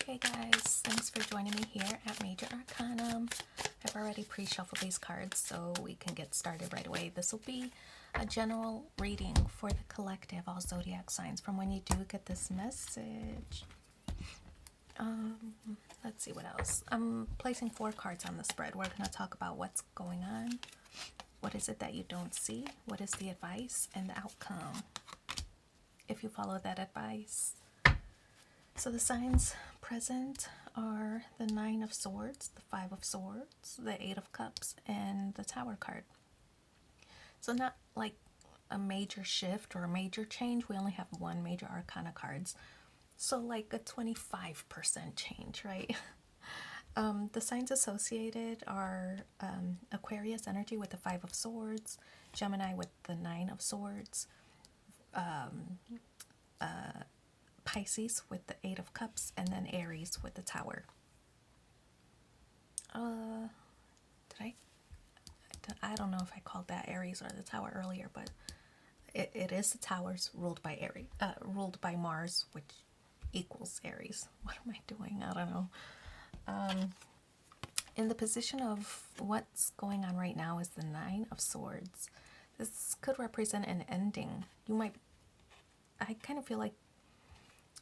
Hey guys, thanks for joining me here at Major Arcanum. I've already pre-shuffled these cards so we can get started right away. This will be a general reading for the collective, all zodiac signs, from when you do get this message. Let's see what else. I'm placing 4 cards on the spread. We're going to talk about what's going on. What is it that you don't see? What is the advice and the outcome if you follow that advice? So the signs present are the 9 of Swords, the 5 of Swords, the 8 of Cups, and the Tower card. So not like a major shift or a major change. We only have 1 major arcana cards. So like a 25% change, right? The signs associated are Aquarius energy with the 5 of Swords, Gemini with the 9 of Swords, Pisces with the 8 of Cups, and then Aries with the Tower. I don't know if I called that Aries or the Tower earlier, but it is the Towers ruled by ruled by Mars, which equals Aries. What am I doing? I don't know. In the position of what's going on right now is the 9 of Swords. This could represent an ending. I kind of feel like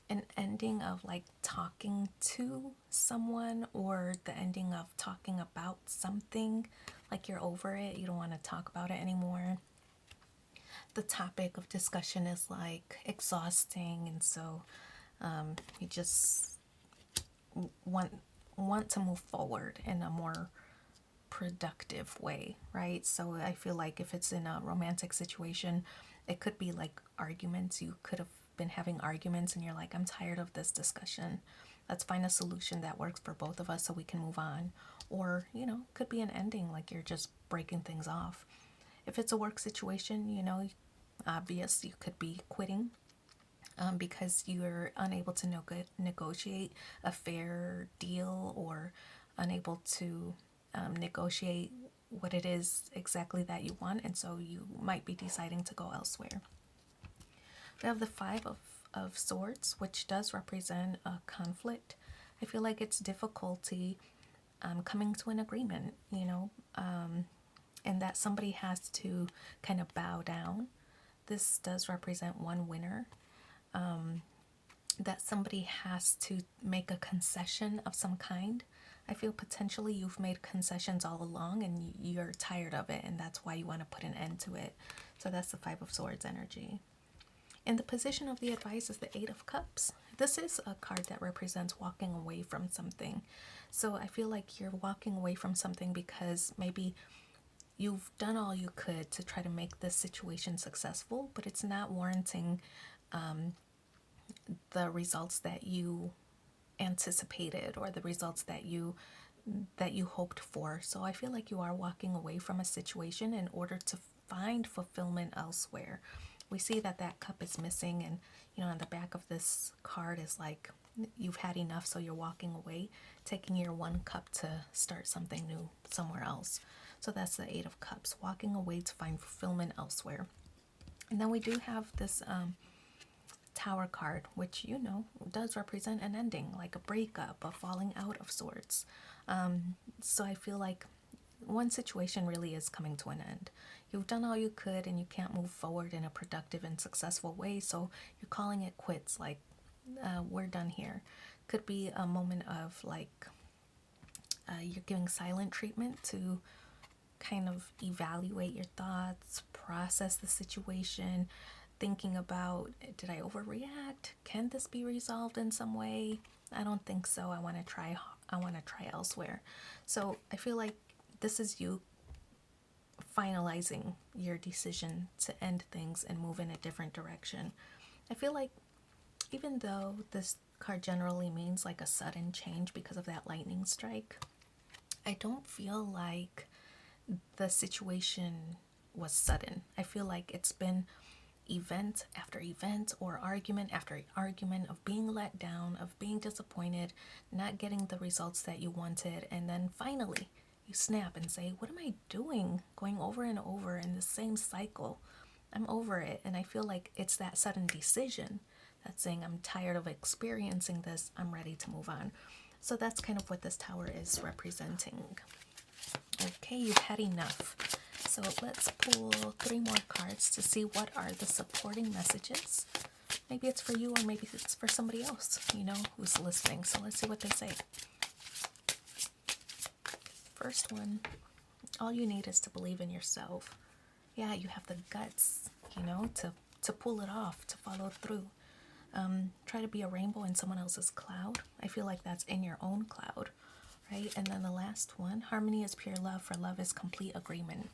an ending of like talking to someone, or the ending of talking about something, like you're over it, you don't want to talk about it anymore. The topic of discussion is like exhausting, and so you just want to move forward in a more productive way, right? So I feel like if it's in a romantic situation, it could be like arguments. You could have been having arguments and you're like, I'm tired of this discussion. Let's find a solution that works for both of us so we can move on. Or, could be an ending, like you're just breaking things off. If it's a work situation, obvious, you could be quitting because you're unable to negotiate a fair deal, or unable to negotiate what it is exactly that you want, and so you might be deciding to go elsewhere. We have the 5 of Swords, which does represent a conflict. I feel like it's difficulty coming to an agreement, and that somebody has to kind of bow down. This does represent one winner. That somebody has to make a concession of some kind. I feel potentially you've made concessions all along and you're tired of it, and that's why you want to put an end to it. So that's the 5 of Swords energy. In the position of the advice is the 8 of Cups. This is a card that represents walking away from something. So I feel like you're walking away from something because maybe you've done all you could to try to make this situation successful, but it's not warranting the results that you anticipated, or the results that you hoped for. So I feel like you are walking away from a situation in order to find fulfillment elsewhere. We see that cup is missing, and on the back of this card is like you've had enough, so you're walking away, taking your 1 cup to start something new somewhere else. So that's the 8 of Cups, walking away to find fulfillment elsewhere. And then we do have this Tower card, which does represent an ending, like a breakup, a falling out of sorts. So I feel like one situation really is coming to an end. You've done all you could and you can't move forward in a productive and successful way, so you're calling it quits, like we're done here. Could be a moment of like you're giving silent treatment to kind of evaluate your thoughts, process the situation, thinking about, did I overreact? Can this be resolved in some way? I don't think so. I want to try elsewhere. So I feel like this is you finalizing your decision to end things and move in a different direction. I feel like even though this card generally means like a sudden change because of that lightning strike, I don't feel like the situation was sudden. I feel like it's been event after event, or argument after argument, of being let down, of being disappointed, not getting the results that you wanted, and then finally you snap and say, what am I doing? Going over and over in the same cycle. I'm over it. And I feel like it's that sudden decision That's saying I'm tired of experiencing this, I'm ready to move on. So that's kind of what this Tower is representing. Okay, you've had enough. So let's pull 3 more cards to see what are the supporting messages. Maybe it's for you or maybe it's for somebody else, who's listening. So let's see what they say. First one, all you need is to believe in yourself. Yeah, you have the guts, to pull it off, to follow through. Try to be a rainbow in someone else's cloud. I feel like that's in your own cloud, right? And then the last one, harmony is pure love, for love is complete agreement.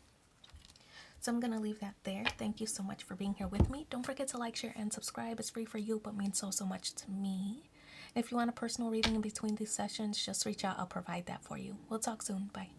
So I'm going to leave that there. Thank you so much for being here with me. Don't forget to like, share, and subscribe. It's free for you, but means so much to me. If you want a personal reading in between these sessions, just reach out. I'll provide that for you. We'll talk soon. Bye.